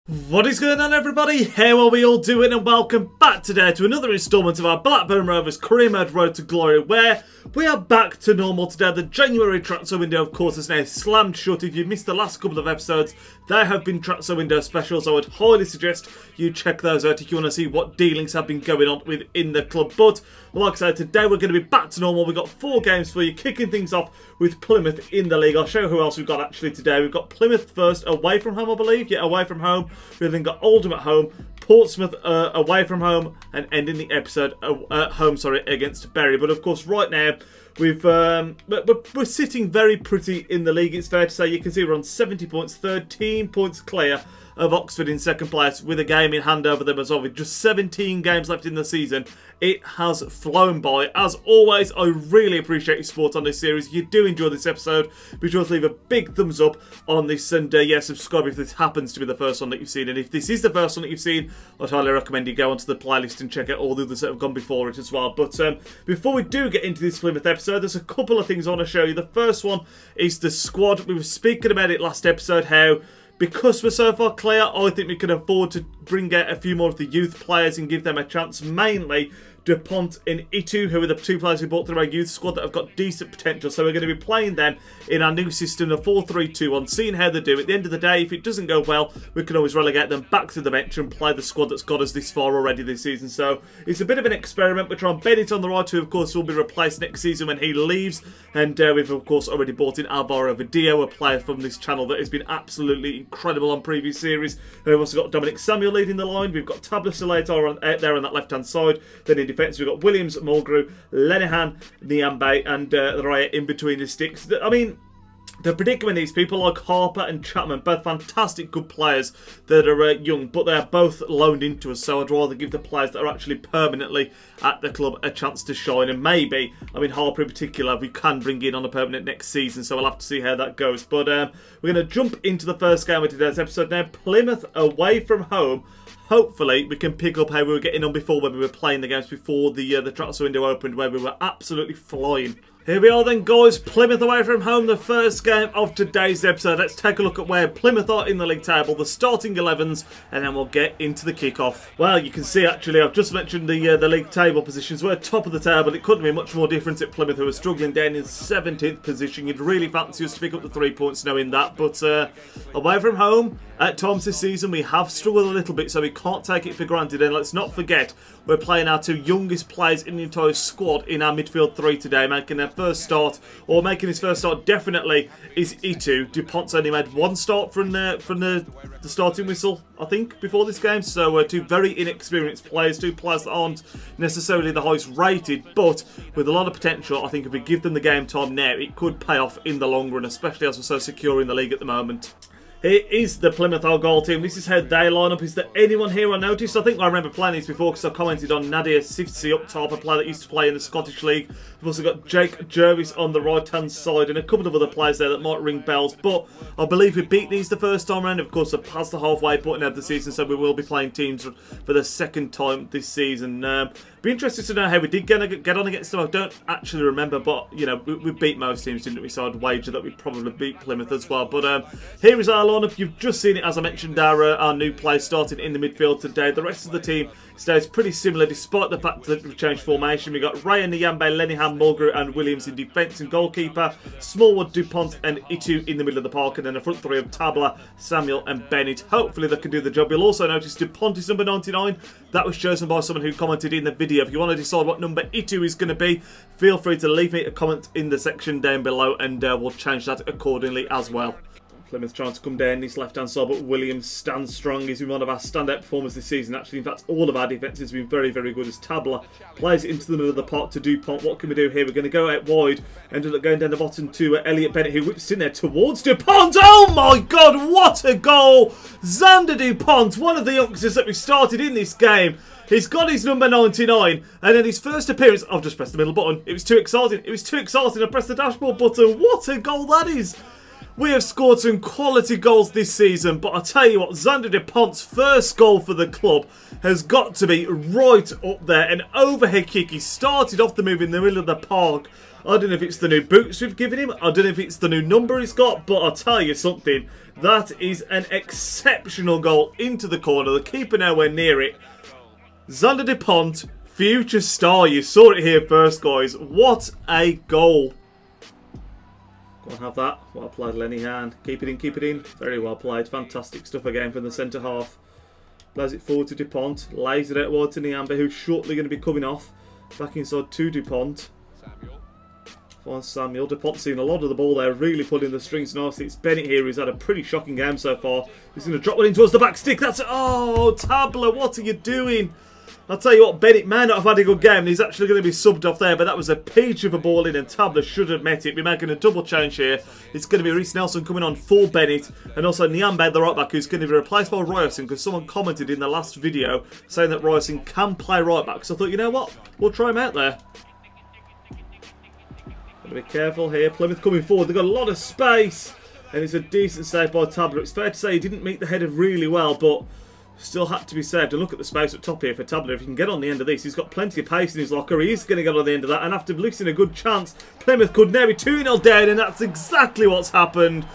What is going on, everybody? How are we all doing? And welcome back today to another instalment of our Blackburn Rovers Career Mode Road to Glory, where we are back to normal today. The January transfer window, of course, is now slammed shut. If you missed the last couple of episodes, there have been transfer window specials. I would highly suggest you check those out if you want to see what dealings have been going on within the club. But like I said, today we're going to be back to normal. We've got 4 games for you, kicking things off with Plymouth in the league. I'll show you who else we've got actually today. We've got Plymouth first, away from home, I believe. Yeah, away from home. We've then got Oldham at home, Portsmouth away from home, and ending the episode at home, against Bury. But of course, right now, we're sitting very pretty in the league, it's fair to say. You can see we're on 70 points, 13 points clear of Oxford in second place, with a game in hand over them as well. With just 17 games left in the season, it has flown by. As always, I really appreciate your support on this series. If you do enjoy this episode, be sure to leave a big thumbs up on this, and subscribe if this happens to be the first one that you've seen. And if this is the first one that you've seen, I'd highly recommend you go onto the playlist and check out all the others that have gone before it as well. But before we do get into this Plymouth episode, there's a couple of things I want to show you. The first one is the squad. We were speaking about it last episode, how because we're so far clear, I think we can afford to bring out a few more of the youth players and give them a chance, mainly Dupont and Itu, who are the 2 players we brought through our youth squad that have got decent potential. So we're going to be playing them in our new system, the 4-3-2-1, seeing how they do. At the end of the day, if it doesn't go well, we can always relegate them back to the bench and play the squad that's got us this far already this season. So it's a bit of an experiment. We're trying Bennett on the right, who of course will be replaced next season when he leaves. And we've of course already brought in Alvaro Vidio, a player from this channel that has been absolutely incredible on previous series. We've also got Dominic Samuel leading the line. We've got Tabla Solator out there on that left-hand side. Then in defence, we've got Williams, Mulgrew, Lenihan, Niambe, and Raya in between the sticks. I mean, the predicament is people like Harper and Chapman, both fantastic good players that are young, but they are both loaned into us, so I'd rather give the players that are actually permanently at the club a chance to shine. And maybe, I mean Harper in particular, we can bring in on a permanent next season, so we'll have to see how that goes. But we're going to jump into the first game of today's episode now. Plymouth away from home. Hopefully, we can pick up how we were getting on before when we were playing the games before the transfer window opened, where we were absolutely flying. Here we are then, guys. Plymouth away from home, the first game of today's episode. Let's take a look at where Plymouth are in the league table, the starting 11s, and then we'll get into the kick-off. Well, you can see actually, I've just mentioned the league table positions. We're top of the table. It couldn't be much more different at Plymouth, who are struggling down in 17th position. You'd really fancy us to pick up the 3 points knowing that. But away from home, at times this season, we have struggled a little bit, so we can't take it for granted. And let's not forget, we're playing our 2 youngest players in the entire squad in our midfield 3 today, making their first start, or making his first start definitely, is Itu. Dupont's only made 1 start from the starting whistle, I think, before this game. So 2 very inexperienced players, 2 players that aren't necessarily the highest rated, but with a lot of potential. I think if we give them the game time now, it could pay off in the long run, especially as we're so secure in the league at the moment. Here is the Plymouth goal team. This is how they line up. Is there anyone here I noticed? I think I remember playing these before because I commented on Nadia Sifsi up top, a player that used to play in the Scottish League. We've also got Jake Jervis on the right-hand side and a couple of other players there that might ring bells. But I believe we beat these the first time around. Of course, we're past the halfway point of the season, so we will be playing teams for the second time this season. Be interested to know how we did get on against them. I don't actually remember, but you know, we beat most teams, didn't we? So I'd wager that we probably beat Plymouth as well. But here is our lineup. You've just seen it, as I mentioned, our new player starting in the midfield today. The rest of the team stays pretty similar, despite the fact that we've changed formation. We've got Ryan, Niambe, Lenihan, Mulgrew and Williams in defence and goalkeeper, Smallwood, Dupont and Itu in the middle of the park, and then a front 3 of Tabla, Samuel and Bennett. Hopefully they can do the job. You'll also notice Dupont is number 99. That was chosen by someone who commented in the video. If you want to decide what number Itu is going to be, feel free to leave me a comment in the section down below, and we'll change that accordingly as well. Plymouth trying to come down this left-hand side, but Williams stands strong. He's been one of our standout performers this season. Actually, in fact, all of our defence has been very, very good. As Tabla plays it into the middle of the park to Dupont. What can we do here? We're going to go out wide. Ended up going down the bottom to Elliot Bennett, who whips in there towards Dupont. Oh my God, what a goal! Xander Dupont, one of the youngsters that we started in this game. He's got his number 99, and in his first appearance, I've just pressed the middle button. It was too exciting. It was too exciting. I pressed the dashboard button. What a goal that is! We have scored some quality goals this season, but I tell you what, Xander Dupont's first goal for the club has got to be right up there. An overhead kick. He started off the move in the middle of the park, I don't know if it's the new boots we've given him. I don't know if it's the new number he's got. But I'll tell you something. That is an exceptional goal into the corner. The keeper nowhere near it. Xander Dupont, future star. You saw it here first, guys. What a goal. Go on, have that. Well played, Lenihan. Keep it in, keep it in. Very well played. Fantastic stuff again from the centre half. Plays it forward to Dupont. Lays it out wide to Niambe, who's shortly going to be coming off. Back inside to Dupont. Finds Samuel. Dupont's seen a lot of the ball there, really pulling the strings nicely. It's Bennett here who's had a pretty shocking game so far. He's going to drop one in towards the back stick. That's it. Oh, Tabler, what are you doing? I'll tell you what, Bennett may not have had a good game. He's actually going to be subbed off there, but that was a peach of a ball in, and Tabler should have met it. We're making a double change here. It's going to be Reece Nelson coming on for Bennett, and also Niambe, the right back, who's going to be replaced by Ryerson, because someone commented in the last video saying that Ryerson can play right back. So I thought, you know what, we'll try him out there. Got to be careful here. Plymouth coming forward. They've got a lot of space, and it's a decent save by Tabler. It's fair to say he didn't meet the header really well, but still had to be saved. And look at the space at top here for Tabler. If he can get on the end of this, he's got plenty of pace in his locker. He is going to get on the end of that. And after losing a good chance, Plymouth could now be 2-0 down. And that's exactly what's happened.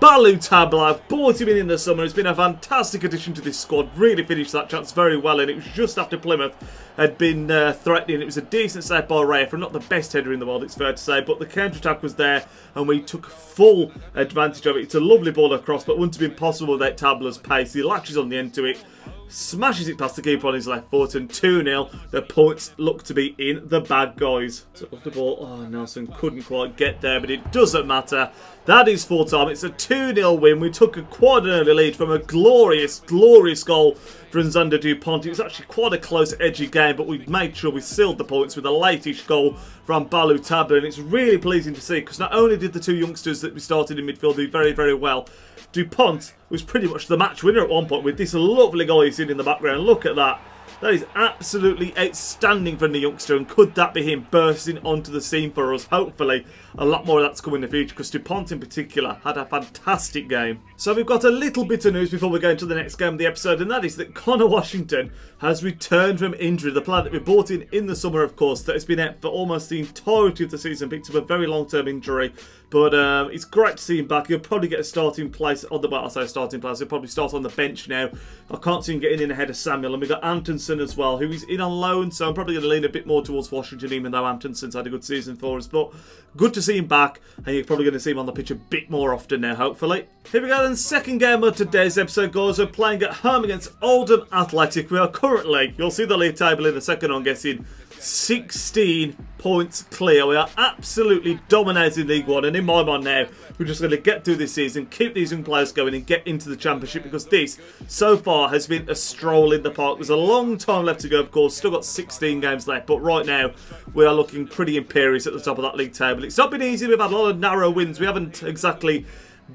Balu Tabler, brought him in the summer. It's been a fantastic addition to this squad. Really finished that chance very well. And it was just after Plymouth had been threatening. It was a decent save by Ray from not the best header in the world, it's fair to say. But the counter-attack was there, and we took full advantage of it. It's a lovely ball across, but wouldn't have been possible without Tabler's pace. He latches on the end to it, smashes it past the keeper on his left foot, and 2-0. The points look to be in the bag, guys. So off the ball. Oh, Nelson couldn't quite get there, but it doesn't matter. That is full time. It's a 2-0 win. We took a quite an early lead from a glorious, glorious goal from Xander Dupont. It was actually quite a close, edgy game, but we made sure we sealed the points with a late-ish goal from Balu Tabler, and it's really pleasing to see, because not only did the two youngsters that we started in midfield do very, very well, Dupont was pretty much the match winner at one point with this lovely goal you see in the background. Look at that. That is absolutely outstanding from the youngster, and could that be him bursting onto the scene for us? Hopefully a lot more of that's coming in the future, because Dupont in particular had a fantastic game. So we've got a little bit of news before we go into the next game of the episode, and that is that Connor Washington has returned from injury. The player that we brought in the summer, of course, that has been out for almost the entirety of the season, picked up a very long-term injury. But it's great to see him back. He'll probably get a starting place on the, well, I say starting place, he'll probably start on the bench now. I can't see him getting in ahead of Samuel. And we've got Antonsen as well, who is in on loan, so I'm probably going to lean a bit more towards Washington, even though Antonsen's had a good season for us. But good to see him back, and you're probably going to see him on the pitch a bit more often now, hopefully. Here we go then, second game of today's episode, guys. We're playing at home against Oldham Athletic. We are currently, you'll see the league table in a second, I'm guessing, 16 points clear. We are absolutely dominating League One, and in my mind now, we're just going to get through this season, keep these young players going, and get into the Championship, because this, so far, has been a stroll in the park. There's a long time left to go, of course, still got 16 games left, but right now, we are looking pretty imperious at the top of that league table. It's not been easy. We've had a lot of narrow wins. We haven't exactly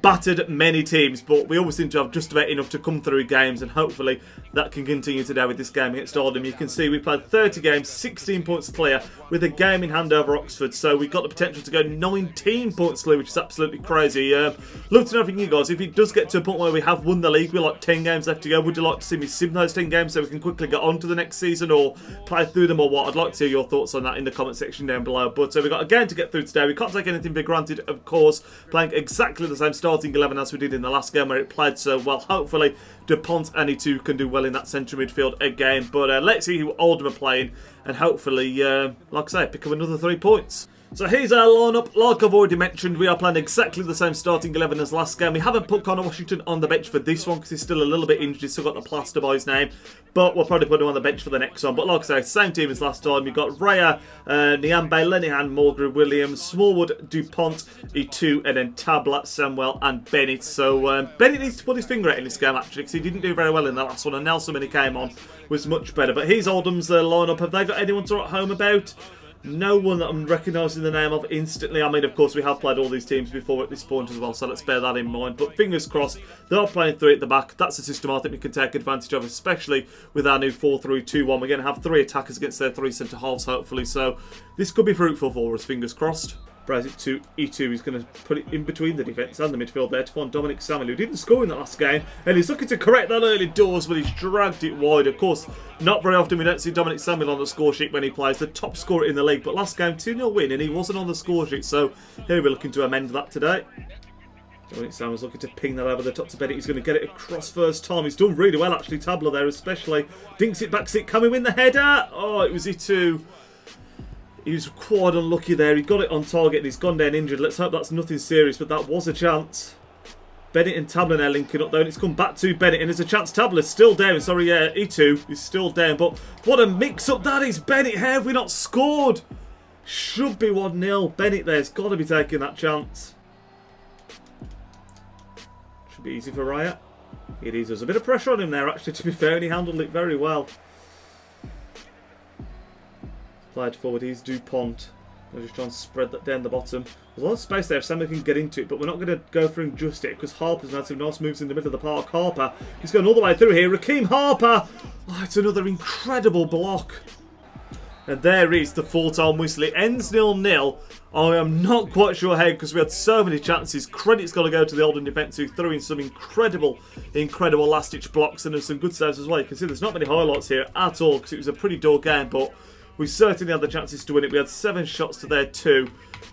battered many teams, but we always seem to have just about enough to come through games, and hopefully that can continue today with this game against Oldham. You can see we played 30 games, 16 points clear, with a game in hand over Oxford, so we've got the potential to go 19 points clear, which is absolutely crazy. Love to know from you guys, if it does get to a point where we have won the league with like 10 games left to go, would you like to see me sim those 10 games so we can quickly get on to the next season, or play through them, or what? I'd like to hear your thoughts on that in the comment section down below. But we've got a game to get through today. We can't take anything for granted, of course, playing exactly the same starting 11 as we did in the last game where it played so well. Hopefully Dupont and he too can do well in that central midfield again. But let's see who Oldham are playing, and hopefully, like I say, pick up another 3 points. So here's our lineup. Like I've already mentioned, we are playing exactly the same starting 11 as last game. We haven't put Connor Washington on the bench for this one because he's still a little bit injured. He's still got the plaster by his name. But we'll probably put him on the bench for the next one. But like I say, same team as last time. You've got Raya, Niambe, Lenihan, Mulgrew, Williams, Smallwood, Dupont, E2, and then Tabler, Samuel, and Bennett. So Bennett needs to put his finger out in this game, actually, because he didn't do very well in the last one. And Nelson, when he came on, was much better. But here's Oldham's lineup. Have they got anyone to write home about? No one that I'm recognising the name of instantly. I mean, of course, we have played all these teams before at this point as well, so let's bear that in mind. But fingers crossed, they are playing 3 at the back. That's a system I think we can take advantage of, especially with our new 4-3-2-1. We're going to have 3 attackers against their 3 centre-halves, hopefully. So this could be fruitful for us, fingers crossed. Brings it to E2. He's going to put it in between the defence and the midfield there to find Dominic Samuel, who didn't score in the last game. And he's looking to correct that early doors, but he's dragged it wide. Of course, not very often we don't see Dominic Samuel on the score sheet when he plays. The top scorer in the league. But last game, 2-0 win, and he wasn't on the score sheet. So here we're looking to amend that today. Dominic Samuel's looking to ping that over the top to Bennett. He's going to get it across first time. He's done really well, actually, Tabler there especially. Dinks it back, can we win the header? Oh, it was E2. He was quite unlucky there. He got it on target and he's gone down injured. Let's hope that's nothing serious, but that was a chance. Bennett and Tabler now linking up though, and it's come back to Bennett, and there's a chance. Tabler's still down. Sorry, yeah, E2 is still down, but what a mix-up that is. Bennett, how have we not scored? Should be 1-0. Bennett there's got to be taking that chance. Should be easy for Riot. It is. There's a bit of pressure on him there, actually, to be fair, and he handled it very well. Played forward, he's Dupont. We're just trying to spread that down the bottom. There's a lot of space there if somebody can get into it, but we're not going to go through him just yet because Harper's had some nice moves in the middle of the park. Harper, he's going all the way through here. Raheem Harper! Oh, it's another incredible block. And there is the full-time whistle. It ends 0-0. I am not quite sure how because we had so many chances. Credit's got to go to the Oldham defence who threw in some incredible last-ditch blocks and there's some good saves as well. You can see there's not many highlights here at all because it was a pretty dull game, but we certainly had the chances to win it. We had 7 shots to their 2.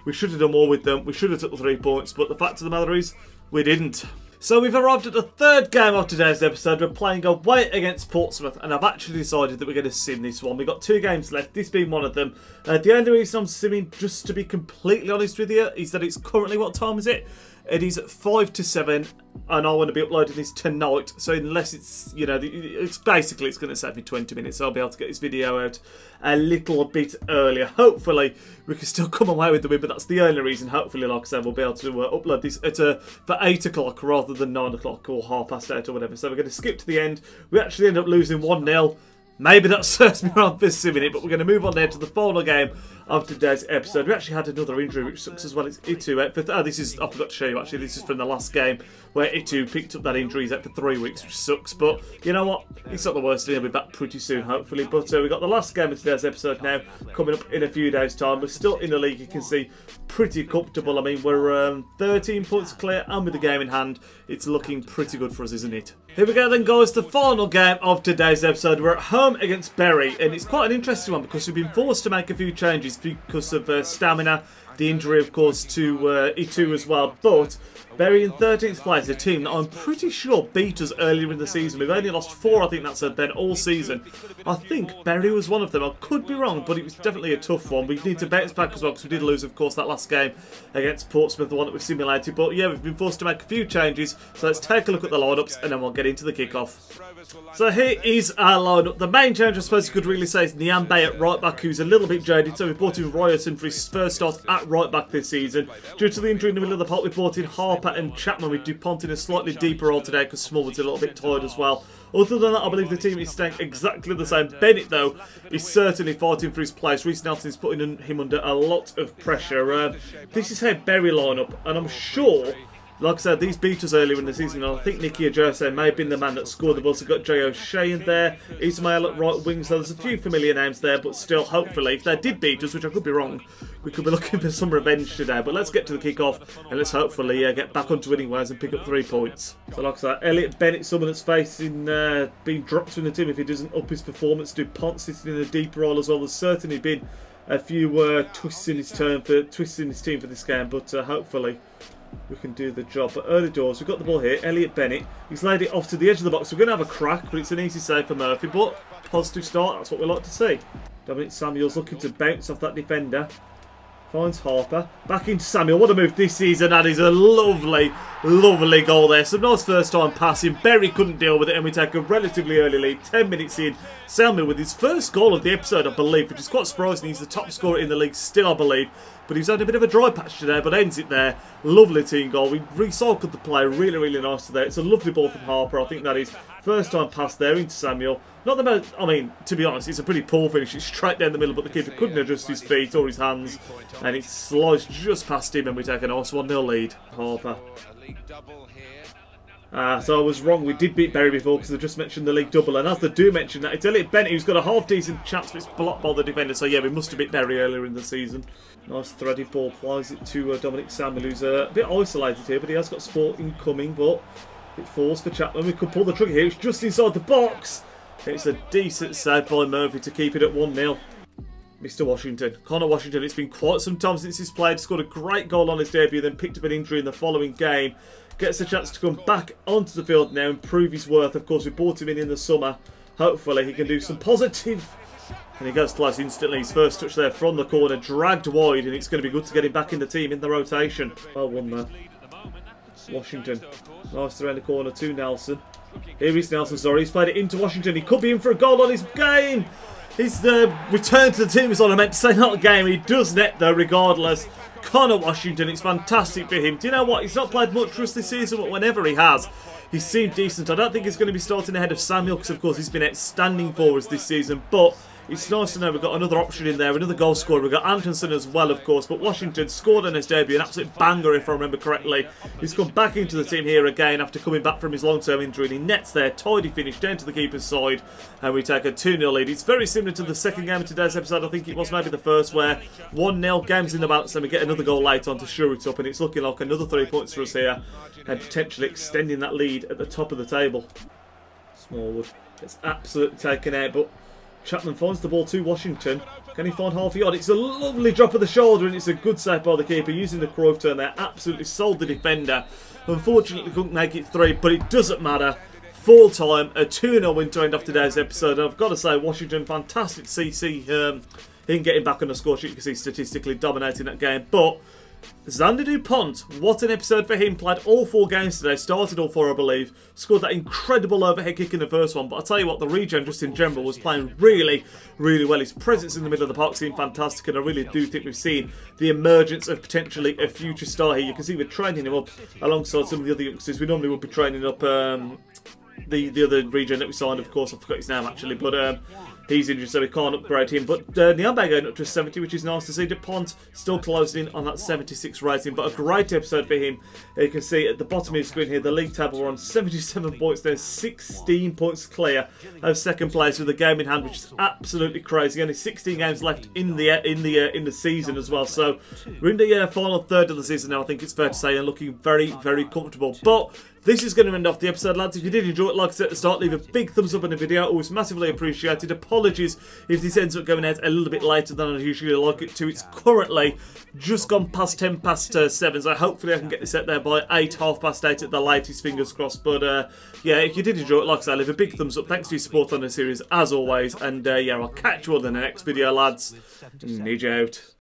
We should have done more with them. We should have took the 3 points, but the fact of the matter is, we didn't. So we've arrived at the 3rd game of today's episode. We're playing away against Portsmouth, and I've actually decided that we're going to sim this one. We've got 2 games left, this being one of them. The only reason I'm simming, just to be completely honest with you, is that it's currently, what time is it? It is 5 to 7, and I want to be uploading this tonight. So unless it's, you know, it's basically it's going to save me 20 minutes. So I'll be able to get this video out a little bit earlier. Hopefully we can still come away with the win, but that's the only reason. Hopefully, like I said, we'll be able to upload this at for 8 o'clock rather than 9 o'clock or 8:30 or whatever. So we're going to skip to the end. We actually end up losing 1-0. Maybe that serves me around for simming it, but we're going to move on there to the final game of today's episode. We actually had another injury, which sucks as well. It's Itu. Oh, this is, I forgot to show you actually, this is from the last game where Itu picked up that injury. He's out for 3 weeks, which sucks, but you know what? It's not the worst. He'll be back pretty soon, hopefully. But we've got the last game of today's episode now coming up in a few days' time. We're still in the league, you can see, pretty comfortable. I mean, we're 13 points clear, and with the game in hand, it's looking pretty good for us, isn't it? Here we go then, guys, the final game of today's episode. We're at home against Bury, and it's quite an interesting one because we've been forced to make a few changes because of stamina, the injury, of course, to E2 as well. But Bury in 13th place, a team that I'm pretty sure beat us earlier in the season. We've only lost 4, I think that's been all season. I think Bury was one of them. I could be wrong, but it was definitely a tough one. We need to bounce back as well because we did lose, of course, that last game against Portsmouth, the one that we simulated. But yeah, we've been forced to make a few changes. So let's take a look at the lineups and then we'll get into the kickoff. So here is our lineup. The main change I suppose you could really say is Nyambe at right back, who's a little bit jaded. So we brought in Ryerson for his first start at right back this season. Due to the injury in the middle of the pot, we brought in Harper and Chapman with Dupont in a slightly deeper role today because Smallwood's a little bit tired as well. Other than that, I believe the team is staying exactly the same. Bennett, though, is certainly fighting for his place. Reece Nelson's putting him under a lot of pressure. This is how Bury line up, and I'm sure, like I said, these beat us earlier in the season, and I think Nicky Ajose may have been the man that scored. They've also got Jay O'Shea in there, Ismail at right wing, so there's a few familiar names there, but still, hopefully, if they did beat us, which I could be wrong, we could be looking for some revenge today. But let's get to the kick-off, and let's hopefully get back onto winning ways and pick up 3 points. So like I said, Elliot Bennett, someone that's facing being dropped from the team if he doesn't up his performance. Dupont sitting in a deep role as well. There's certainly been a few twists in his team for this game, but hopefully we can do the job. But early doors, we've got the ball here. Elliot Bennett, he's laid it off to the edge of the box. We're going to have a crack, but it's an easy save for Murphy. But positive start, that's what we like to see. Dominic Samuel's looking to bounce off that defender. Finds Harper. Back into Samuel. What a move this is, and that is a lovely, lovely goal there. Some nice first time passing. Bury couldn't deal with it, and we take a relatively early lead. 10 minutes in. Samuel with his first goal of the episode, I believe, which is quite surprising. He's the top scorer in the league still, I believe. But he's had a bit of a dry patch today, but ends it there. Lovely team goal. We recycled the play. Really, really nice today. It's a lovely ball from Harper. I think that is first time pass there into Samuel. Not the most, I mean, to be honest, it's a pretty poor finish. It's straight down the middle, but the keeper couldn't adjust his feet or his hands. And it sliced just past him, and we take a nice 1-0 lead. Harper. So I was wrong, we did beat Bury before because I just mentioned the league double, and as they do mention that, it's Elliot Bennett who's got a half-decent chance, but it's blocked by the defender, so yeah, we must have beat Bury earlier in the season. Nice threaded ball, flies it to Dominic Samuel, who's a bit isolated here, but he has got sport incoming, but it falls for Chapman. We could pull the trigger here, it's just inside the box. It's a decent save by Murphy to keep it at 1-0. Mr. Washington, Connor Washington, it's been quite some time since he's played, scored a great goal on his debut, then picked up an injury in the following game. Gets a chance to come back onto the field now and prove his worth. Of course, we brought him in the summer. Hopefully, he can do some positive. And he goes close instantly. His first touch there from the corner, dragged wide, and it's going to be good to get him back in the team in the rotation. Well won there. Washington. Nice around the corner to Nelson. Here is Nelson, sorry. He's played it into Washington. He could be in for a goal on his game. His return to the team is what I meant to say, not a game. He does net though, regardless. Connor Washington, it's fantastic for him. Do you know what? He's not played much for us this season, but whenever he has, he's seemed decent. I don't think he's going to be starting ahead of Samuel because, of course, he's been outstanding for us this season. But it's nice to know we've got another option in there, another goal scorer. We've got Antonson as well, of course. But Washington scored on his debut, an absolute banger, if I remember correctly. He's come back into the team here again after coming back from his long-term injury. And he nets there, tidy finish down to the keeper's side. And we take a 2-0 lead. It's very similar to the second game of today's episode. I think it was maybe the first, where 1-0, game's in the balance, and we get another goal late on to shore it up. And it's looking like another 3 points for us here, and potentially extending that lead at the top of the table. Smallwood gets absolutely taken out, but Chapman finds the ball to Washington. Can he find half a yard? It's a lovely drop of the shoulder, and it's a good save by the keeper using the Cruyff turn there. Absolutely sold the defender. Unfortunately, couldn't make it 3, but it doesn't matter. Full time, a 2-0 win to end off today's episode. And I've got to say, Washington, fantastic to see him getting back on the score sheet. You can see statistically dominating that game. But Xander Dupont, what an episode for him. Played all 4 games today, started all 4 I believe, scored that incredible overhead kick in the first one, but I'll tell you what, the regen just in general was playing really, really well. His presence in the middle of the park seemed fantastic, and I really do think we've seen the emergence of potentially a future star here. You can see we're training him up alongside some of the other youngsters. We normally would be training up the other regen that we signed, of course, I forgot his name actually, but he's injured, so we can't upgrade him. But Nyambe going up to 70, which is nice to see. Dupont still closing in on that 76 rating, but a great episode for him. You can see at the bottom of the screen here, the league table, we're on 77 points. There's 16 points clear of second place with a game in hand, which is absolutely crazy. Only 16 games left in the season as well. So we're in the final third of the season now, I think it's fair to say, and looking very, very comfortable. But this is going to end off the episode, lads. If you did enjoy it, like I said at the start, leave a big thumbs up on the video. Always massively appreciated. Apologies if this ends up going out a little bit later than I usually like it to. It's currently just gone past 10 past 7, so hopefully I can get this out there by 8, half past 8 at the latest, fingers crossed. But yeah, if you did enjoy it, like I said, leave a big thumbs up. Thanks for your support on the series, as always. And yeah, I'll catch you all in the next video, lads. Nidge out.